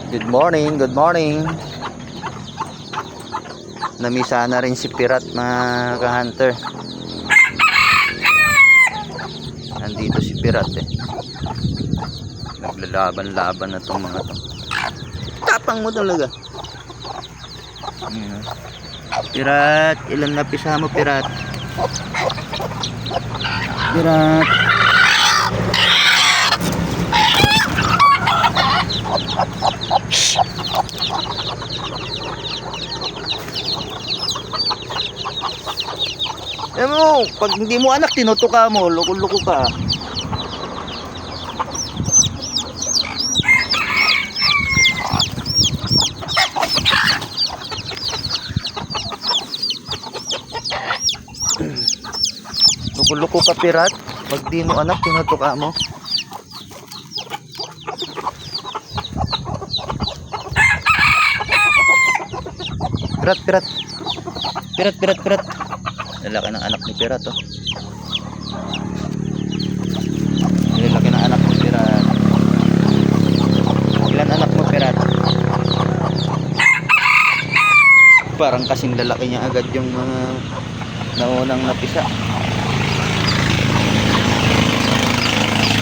Good morning, good morning. Namisa na rin si Pirat, mga ka-hunter. Nandito si Pirat eh. Naglalaban-laban na tong mga to. Tapang mo talaga. Pirat, ilan napisa mo, Pirat? Pirat. Mo, pag hindi mo anak, tinutuka mo, loko-loko ka. Loko-loko ka, Pirat. Pag di mo anak, tinutuka mo. Pirat, Pirat. Pirat, Pirat, Pirat. Lalaki ng anak ni Pirat, oh. Lalaki ng anak mo, Pirat. Ilan anak mo, Pirat? Parang kasing lalaki niya agad yung mga naunang napisa.